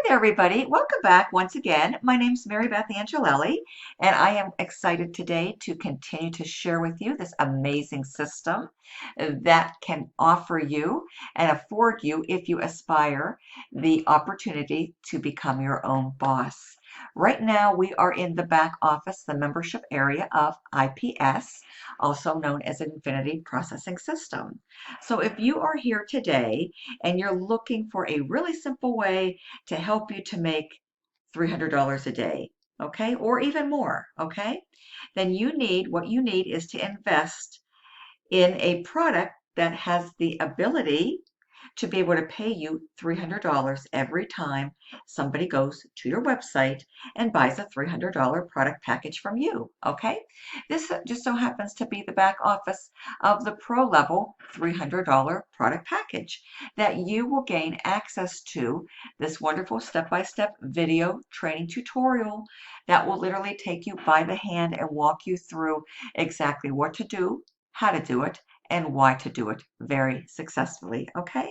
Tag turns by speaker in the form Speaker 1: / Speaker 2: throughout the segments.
Speaker 1: there, everybody. Welcome back once again. My name's Marybeth and I am excited today to continue to share with you this amazing system that can offer you and afford you, if you aspire, the opportunity to become your own boss. Right now, we are in the back office, the membership area of IPS, also known as Infinity Processing System. So if you are here today and you're looking for a really simple way to help you to make $300 a day, okay, or even more, okay, then what you need is to invest in a product that has the ability to be able to pay you $300 every time somebody goes to your website and buys a $300 product package from you. Okay, this just so happens to be the back office of the pro level $300 product package that you will gain access to this wonderful step-by-step video training tutorial that will literally take you by the hand and walk you through exactly what to do, how to do it, and why to do it very successfully. Okay,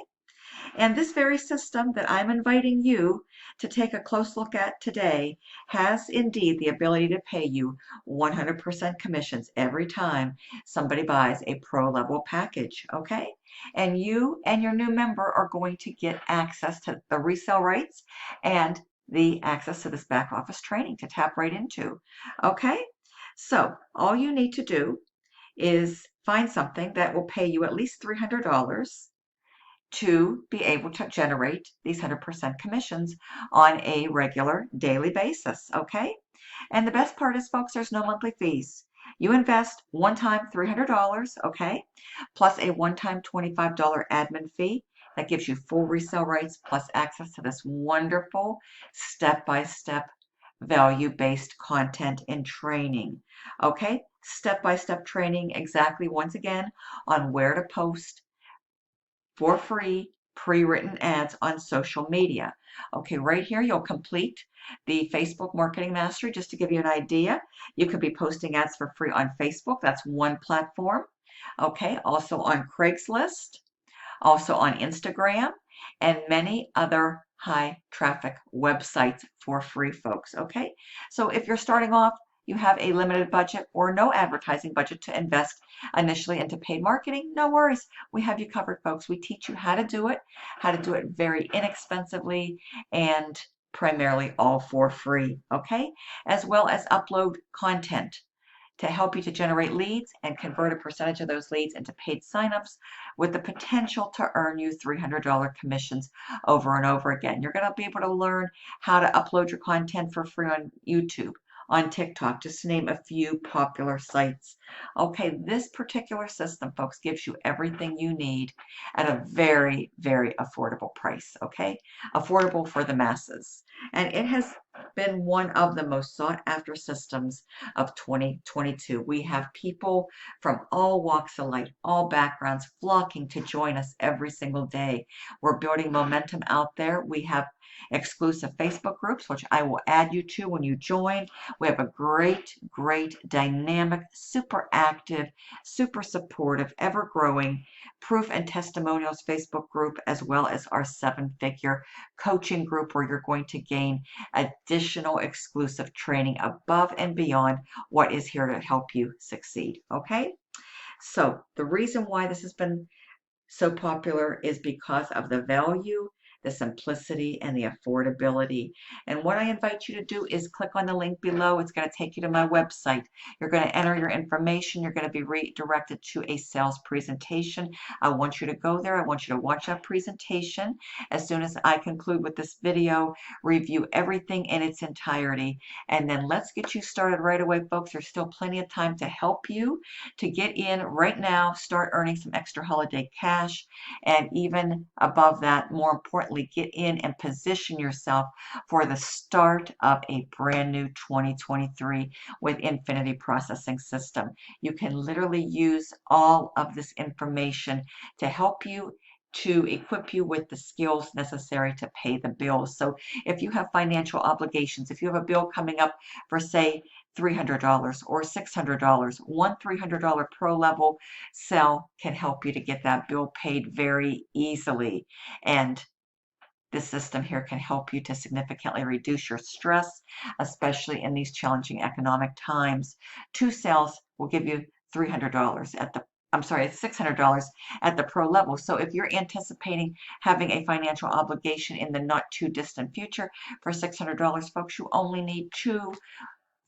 Speaker 1: and this very system that I'm inviting you to take a close look at today has indeed the ability to pay you 100% commissions every time somebody buys a pro level package, okay? And you and your new member are going to get access to the resale rights and the access to this back office training to tap right into, okay? So all you need to do is find something that will pay you at least $300 to be able to generate these 100% commissions on a regular daily basis, okay? And the best part is, folks, there's no monthly fees. You invest one time $300, okay, plus a one-time $25 admin fee. That gives you full resale rights plus access to this wonderful step-by-step value-based content and training, okay? Step-by-step training exactly, once again, on where to post for free pre-written ads on social media. Okay, right here you'll complete the Facebook Marketing Mastery. Just to give you an idea, you could be posting ads for free on Facebook. That's one platform. Okay, also on Craigslist, also on Instagram, and many other high traffic websites for free, folks. Okay, so if you're starting off, you have a limited budget or no advertising budget to invest initially into paid marketing, no worries. We have you covered, folks. We teach you how to do it very inexpensively and primarily all for free, okay? As well as upload content to help you to generate leads and convert a percentage of those leads into paid signups with the potential to earn you $300 commissions over and over again. You're going to be able to learn how to upload your content for free on YouTube, on TikTok, just to name a few popular sites. Okay, this particular system, folks, gives you everything you need at a very, very affordable price, okay? Affordable for the masses. And it has been one of the most sought after systems of 2022. We have people from all walks of life, all backgrounds, flocking to join us every single day. We're building momentum out there. We have exclusive Facebook groups, which I will add you to when you join. We have a great, great, dynamic, super active, super supportive, ever growing proof and testimonials Facebook group, as well as our 7-figure coaching group, where you're going to gain additional exclusive training above and beyond what is here to help you succeed. Okay, so the reason why this has been so popular is because of the value, the simplicity, and the affordability. And what I invite you to do is click on the link below. It's going to take you to my website. You're going to enter your information. You're going to be redirected to a sales presentation. I want you to go there. I want you to watch that presentation. As soon as I conclude with this video, review everything in its entirety, and then let's get you started right away, folks. There's still plenty of time to help you to get in right now, start earning some extra holiday cash, and even above that, more importantly, get in and position yourself for the start of a brand new 2023 with Infinity Processing System. You can literally use all of this information to help you, to equip you with the skills necessary to pay the bills. So if you have financial obligations, if you have a bill coming up for, say, $300 or $600, one $300 pro level sell can help you to get that bill paid very easily. And This system here can help you to significantly reduce your stress, especially in these challenging economic times. 2 sales will give you $300 at the I'm sorry, $600 at the pro level. So if you're anticipating having a financial obligation in the not too distant future for $600, folks, you only need 2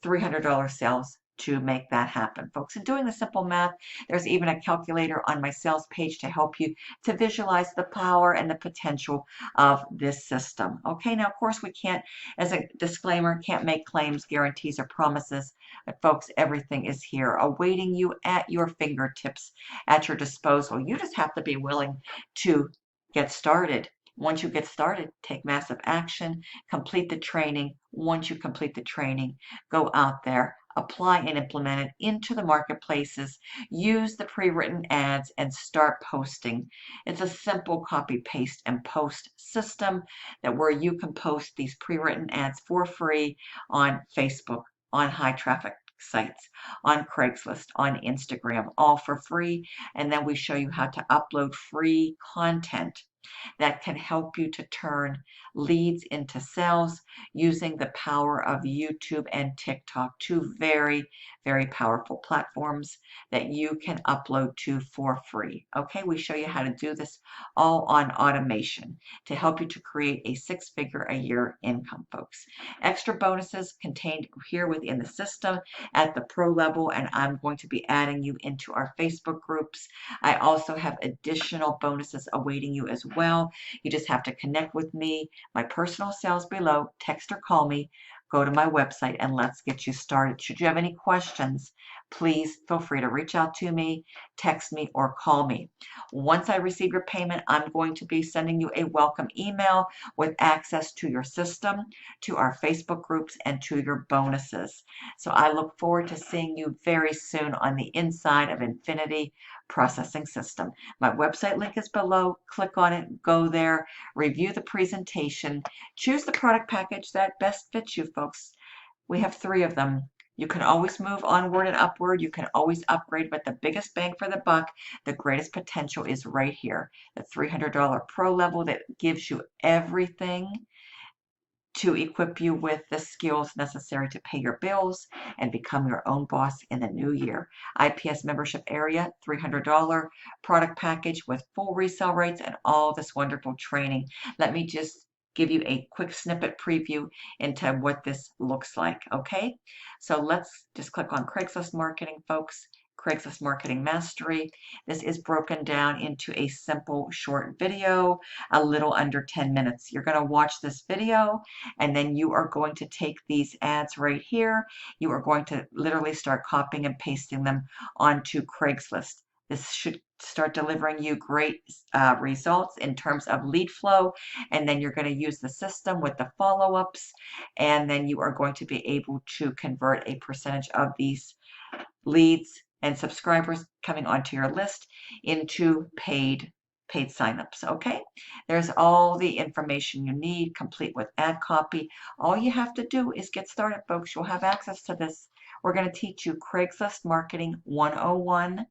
Speaker 1: $300 sales to make that happen, folks. And doing the simple math, there's even a calculator on my sales page to help you to visualize the power and the potential of this system. Okay, now, of course, we can't, as a disclaimer, can't make claims, guarantees, or promises. But, folks, everything is here awaiting you at your fingertips, at your disposal. You just have to be willing to get started. Once you get started, take massive action, complete the training. Once you complete the training, go out there, apply and implement it into the marketplaces, use the pre-written ads, and start posting. It's a simple copy, paste, and post system that where you can post these pre-written ads for free on Facebook, on high traffic sites, on Craigslist, on Instagram, all for free. And then we show you how to upload free content that can help you to turn leads into sales using the power of YouTube and TikTok, two very, very powerful platforms that you can upload to for free. Okay, we show you how to do this all on automation to help you to create a six-figure a year income, folks. Extra bonuses contained here within the system at the pro level, and I'm going to be adding you into our Facebook groups. I also have additional bonuses awaiting you as well. You just have to connect with me. My personal cell's below. Text or call me. Go to my website and let's get you started. Should you have any questions, please feel free to reach out to me, text me, or call me. Once I receive your payment, I'm going to be sending you a welcome email with access to your system, to our Facebook groups, and to your bonuses. So I look forward to seeing you very soon on the inside of Infinity Processing System. My website link is below. Click on it, go there, review the presentation, choose the product package that best fits you, folks. We have 3 of them. You can always move onward and upward. You can always upgrade, but the biggest bang for the buck, the greatest potential is right here. The $300 pro level that gives you everything to equip you with the skills necessary to pay your bills and become your own boss in the new year. IPS membership area, $300 product package with full resale rates and all this wonderful training. Let me just give you a quick snippet preview into what this looks like, okay? So let's just click on Craigslist marketing, folks. Craigslist Marketing Mastery. This is broken down into a simple short video, a little under 10 minutes. You're going to watch this video and then you are going to take these ads right here. You are going to literally start copying and pasting them onto Craigslist. This should start delivering you great results in terms of lead flow. And then you're going to use the system with the follow-ups. And then you are going to be able to convert a percentage of these leads and subscribers coming onto your list into paid signups. Okay, there's all the information you need, complete with ad copy. All you have to do is get started, folks. You'll have access to this. We're going to teach you Craigslist Marketing 101.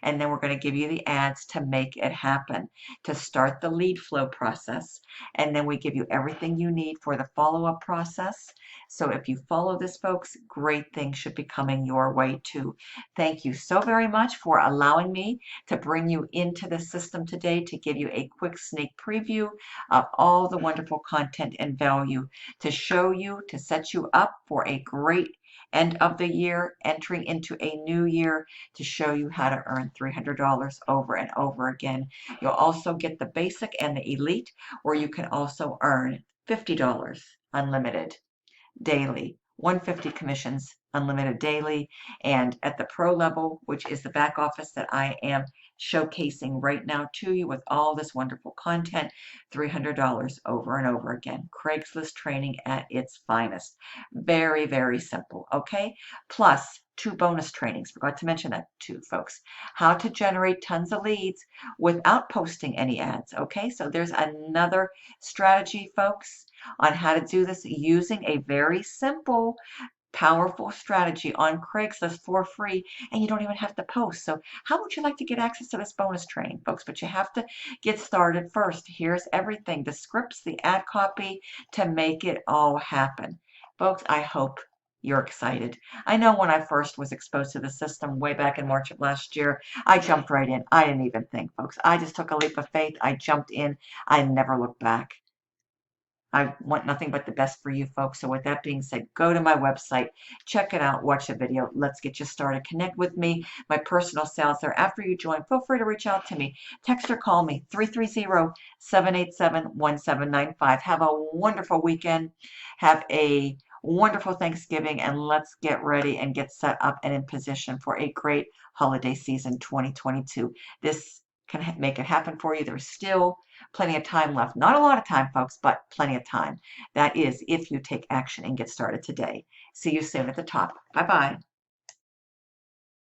Speaker 1: And then we're going to give you the ads to make it happen, to start the lead flow process. And then we give you everything you need for the follow-up process. So if you follow this, folks, great things should be coming your way too. Thank you so very much for allowing me to bring you into the system today to give you a quick sneak preview of all the wonderful content and value to show you, to set you up for a great end of the year, entering into a new year, to show you how to earn $300 over and over again. You'll also get the basic and the elite, where you can also earn $50 unlimited daily, 150 commissions unlimited daily, and at the pro level, which is the back office that I am showcasing right now to you with all this wonderful content, $300 over and over again. Craigslist training at its finest. Very, very simple, okay? Plus, 2 bonus trainings. Forgot to mention that too, folks. How to generate tons of leads without posting any ads, okay? So there's another strategy, folks, on how to do this using a very simple powerful strategy on Craigslist for free, and you don't even have to post. So how would you like to get access to this bonus training, folks? But you have to get started first. Here's everything, the scripts, the ad copy to make it all happen. Folks, I hope you're excited. I know when I first was exposed to the system way back in March of last year, I jumped right in. I didn't even think, folks. I just took a leap of faith. I jumped in. I never looked back. I want nothing but the best for you folks. So with that being said, go to my website, check it out, watch a video. Let's get you started. Connect with me. My personal sales there. After you join, feel free to reach out to me. Text or call me, 330-787-1795. Have a wonderful weekend. Have a wonderful Thanksgiving, and let's get ready and get set up and in position for a great holiday season 2022. This can make it happen for you. There's still plenty of time left. Not a lot of time, folks, but plenty of time. That is if you take action and get started today. See you soon at the top. Bye-bye.